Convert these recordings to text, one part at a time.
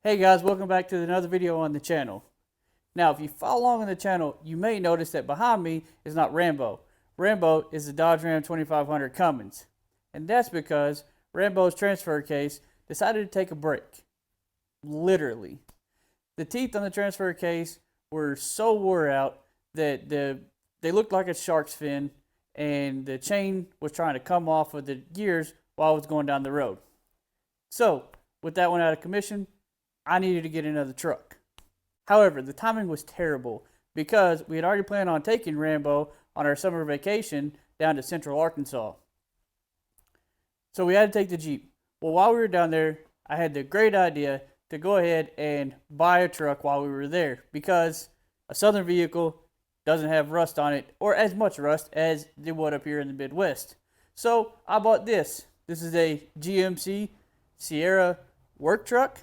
Hey guys, welcome back to another video on the channel. Now, if you follow along on the channel, you may notice that behind me is not Rambo. Rambo is the Dodge Ram 2500 Cummins. And that's because Rambo's transfer case decided to take a break. Literally. The teeth on the transfer case were so wore out that they looked like a shark's fin, and the chain was trying to come off of the gears while I was going down the road. So, with that one out of commission, I needed to get another truck. However, the timing was terrible because we had already planned on taking Rambo on our summer vacation down to Central Arkansas. So we had to take the Jeep. Well, while we were down there, I had the great idea to go ahead and buy a truck while we were there because a southern vehicle doesn't have rust on it, or as much rust as they would up here in the Midwest. So I bought this. This is a GMC Sierra work truck,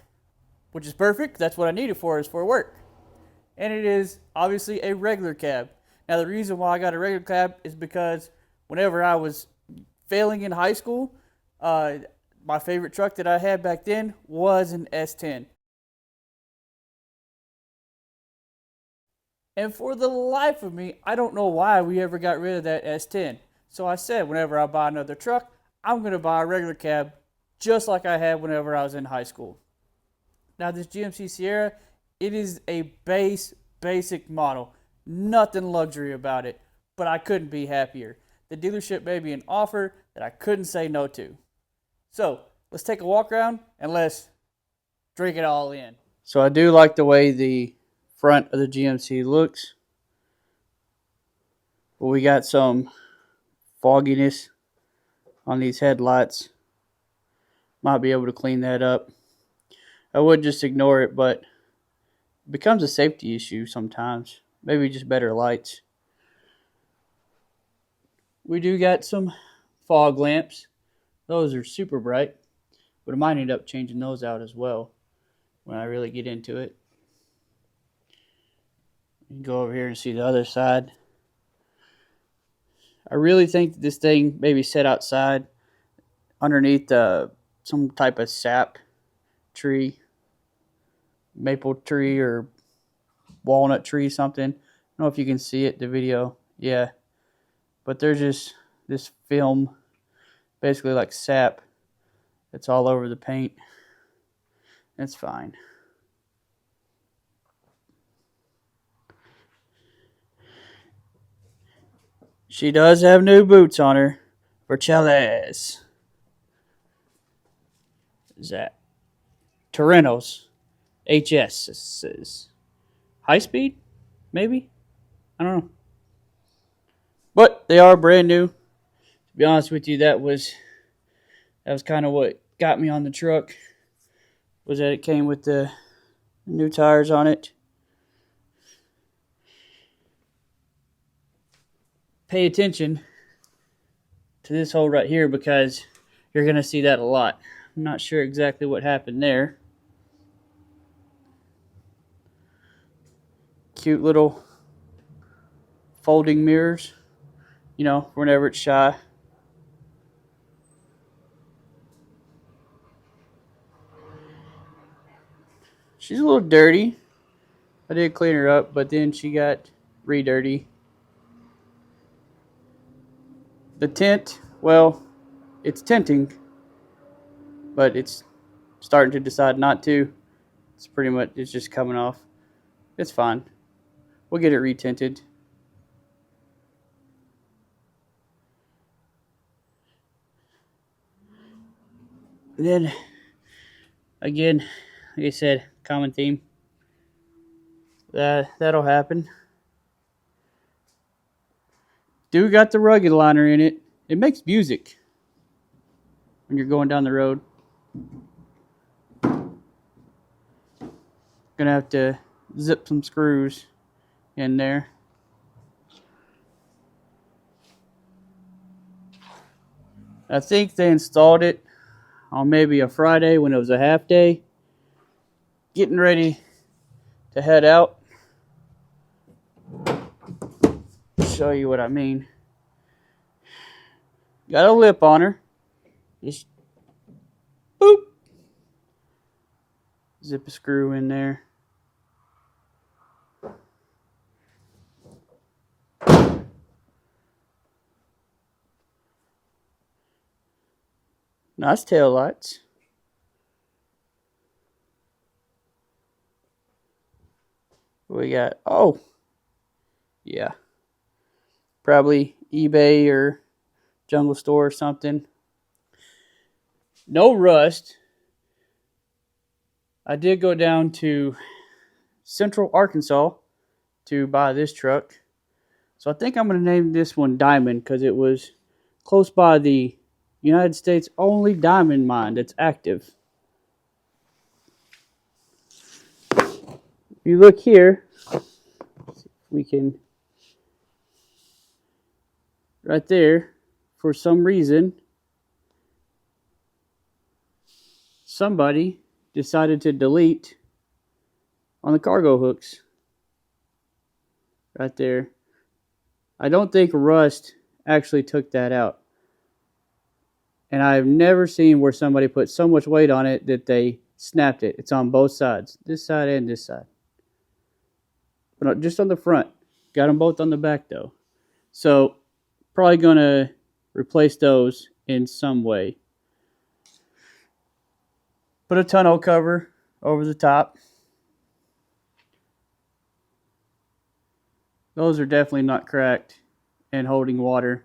which is perfect. That's what I need it for, is for work. And it is obviously a regular cab. Now, the reason why I got a regular cab is because whenever I was failing in high school, my favorite truck that I had back then was an S10. And for the life of me, I don't know why we ever got rid of that S10. So I said, whenever I buy another truck, I'm going to buy a regular cab just like I had whenever I was in high school. Now, this GMC Sierra, it is a basic model. Nothing luxury about it, but I couldn't be happier. The dealership made me an offer that I couldn't say no to. So, let's take a walk around and let's drink it all in. So I do like the way the front of the GMC looks. But we got some fogginess on these headlights. Might be able to clean that up. I would just ignore it, but it becomes a safety issue sometimes. Maybe just better lights. We do got some fog lamps. Those are super bright, but I might end up changing those out as well when I really get into it. You can go over here and see the other side. I really think that this thing maybe set outside underneath some type of sap tree, maple tree or walnut tree, something. I don't know if you can see it, the video. Yeah. But there's just this film, basically like sap, that's all over the paint. It's fine. She does have new boots on her for Chelas. Is that Torentos HS? High speed? Maybe? I don't know. But they are brand new. To be honest with you, that was kind of what got me on the truck, was that it came with the new tires on it. Pay attention to this hole right here because you're going to see that a lot. I'm not sure exactly what happened there. Cute little folding mirrors, you know, whenever it's shy. She's a little dirty. I did clean her up, but then she got re-dirty. The tint, well, it's tinting, but it's starting to decide not to. It's pretty much, it's just coming off. It's fine. We'll get it retinted. And then, again, like I said, common theme. That'll happen. Do got the rugged liner in it. It makes music when you're going down the road. Gonna have to zip some screws in there. I think they installed it on maybe a Friday when it was a half day. Getting ready to head out. Show you what I mean. Got a lip on her. Just boop. zip a screw in there. Nice tail lights. We got, oh, yeah, probably eBay or Jungle Store or something. No rust. I did go down to Central Arkansas to buy this truck. So I think I'm going to name this one Diamond because it was close by the United States' only diamond mine that's active. If you look here, we can, right there, for some reason, somebody decided to delete on the cargo hooks. Right there. I don't think rust actually took that out. And I've never seen where somebody put so much weight on it that they snapped it. It's on both sides, this side and this side. But just on the front. Got them both on the back though. So probably going to replace those in some way. Put a tonneau cover over the top. Those are definitely not cracked and holding water.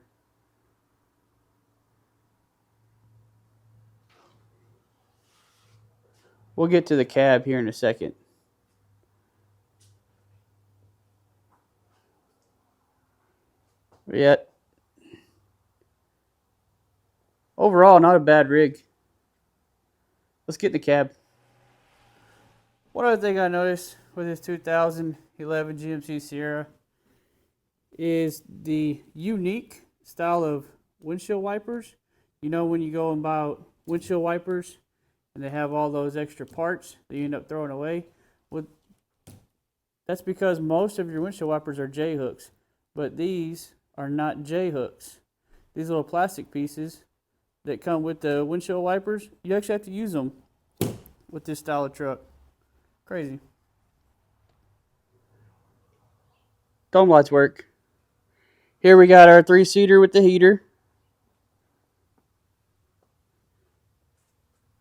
We'll get to the cab here in a second. Yet, overall, not a bad rig. Let's get in the cab. One other thing I noticed with this 2011 GMC Sierra is the unique style of windshield wipers. You know when you go and buy windshield wipers and they have all those extra parts that you end up throwing away? Well, that's because most of your windshield wipers are J-hooks, but these are not J-hooks. These little plastic pieces that come with the windshield wipers, you actually have to use them with this style of truck. Crazy. Dome lights work. Here we got our 3-seater with the heater.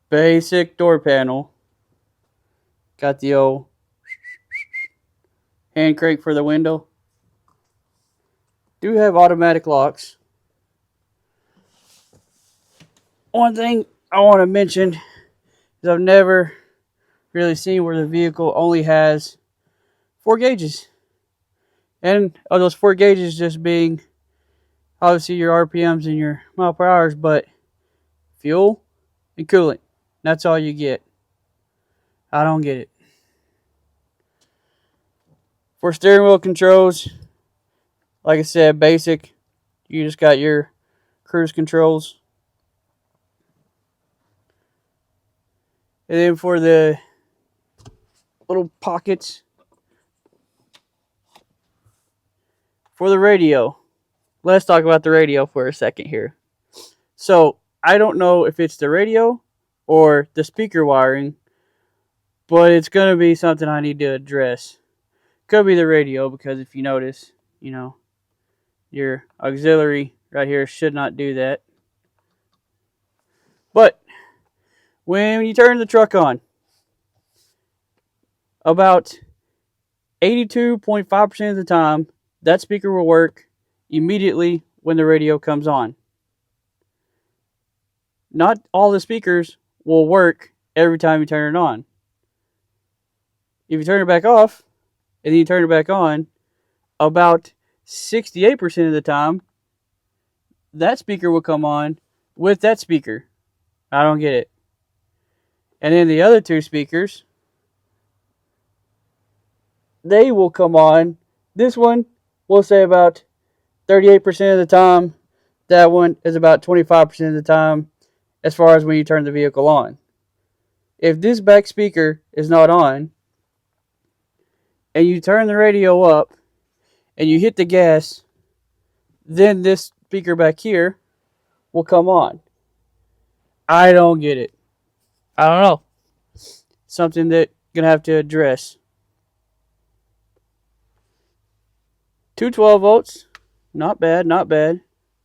Basic door panel. Got the old hand crank for the window. Do have automatic locks. One thing I want to mention is I've never really seen where the vehicle only has 4 gauges. And of those 4 gauges just being obviously your RPMs and your mile per hours, but fuel and coolant. That's all you get. I don't get it. For steering wheel controls, like I said, basic. You just got your cruise controls. And then for the little pockets, for the radio, let's talk about the radio for a second here. So, I don't know if it's the radio or the speaker wiring, but it's going to be something I need to address. Could be the radio, because if you notice, you know, your auxiliary right here should not do that. But when you turn the truck on, about 82.5% of the time, that speaker will work immediately when the radio comes on. Not all the speakers will work every time you turn it on. If you turn it back off, and then you turn it back on, about 68% of the time, that speaker will come on with that speaker. I don't get it. And then the other 2 speakers, they will come on. This one, we'll say about 38% of the time. That one is about 25% of the time as far as when you turn the vehicle on. If this back speaker is not on, and you turn the radio up, and you hit the gas, then this speaker back here will come on. I don't get it. I don't know. something that you're gonna have to address. 212 volts, not bad, not bad.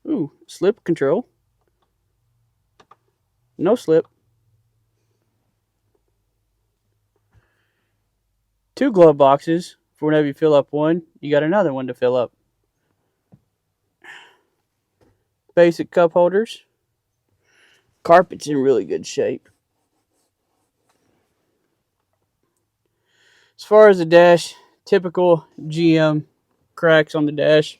Ooh, slip control. No slip. 2 glove boxes for whenever you fill up one, you got another one to fill up. Basic cup holders. Carpet's in really good shape. As far as the dash, typical GM cracks on the dash.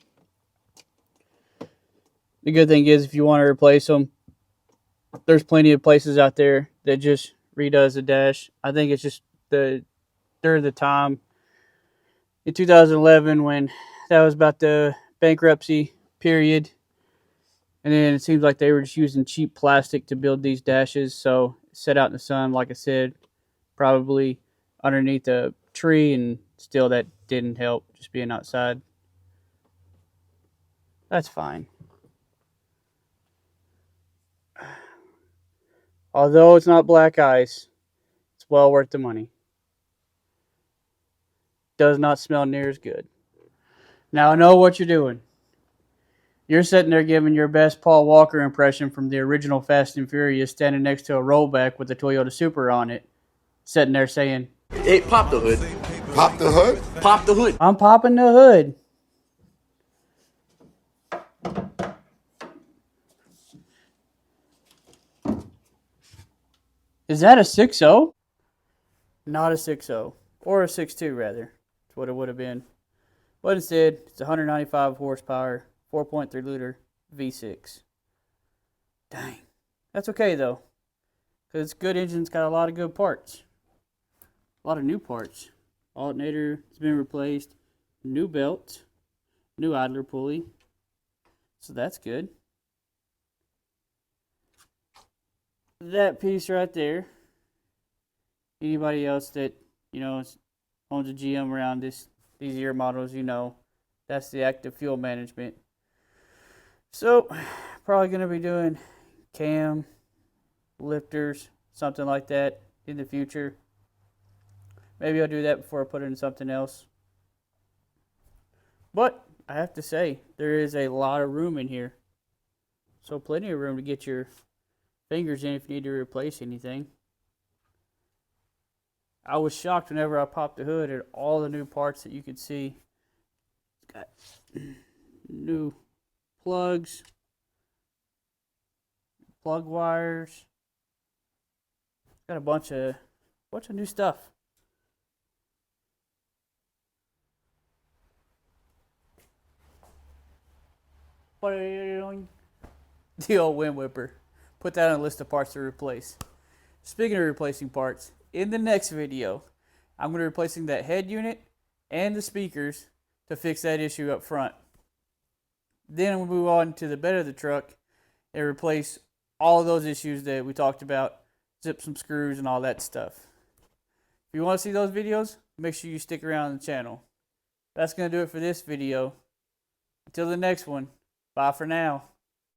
The good thing is if you want to replace them, there's plenty of places out there that just redoes the dash. I think it's just during the time in 2011 when that was about the bankruptcy period. And then it seems like they were just using cheap plastic to build these dashes. So set out in the sun, like I said, probably underneath a tree, and still that didn't help, just being outside. That's fine. Although it's not black ice, it's well worth the money. Does not smell near as good. Now I know what you're doing. You're sitting there giving your best Paul Walker impression from the original Fast and Furious, standing next to a rollback with a Toyota Supra on it, sitting there saying, "Hey, pop the hood. Pop the hood? Pop the hood." I'm popping the hood. Is that a 6.0? Not a 6.0. Or a 6.2 rather. That's what it would have been. But instead, it's 195 horsepower, 4.3 liter V6. Dang. That's okay though. Because it's a good engine. It's got a lot of good parts. A lot of new parts. Alternator has been replaced. New belt. New idler pulley. So that's good. That piece right there. Anybody else that, owns a GM around these year models, that's the active fuel management. So, probably going to be doing cam, lifters, something like that in the future. Maybe I'll do that before I put it in something else. But, I have to say, there is a lot of room in here. So, plenty of room to get your fingers in if you need to replace anything. I was shocked whenever I popped the hood at all the new parts that you could see. It's got new plugs, plug wires. Got a bunch of new stuff. The old wind whipper. Put that on a list of parts to replace. Speaking of replacing parts, in the next video, I'm going to be replacing that head unit and the speakers to fix that issue up front. Then we'll move on to the bed of the truck and replace all of those issues that we talked about, zip some screws and all that stuff. If you want to see those videos, make sure you stick around on the channel. That's going to do it for this video. Until the next one, bye for now.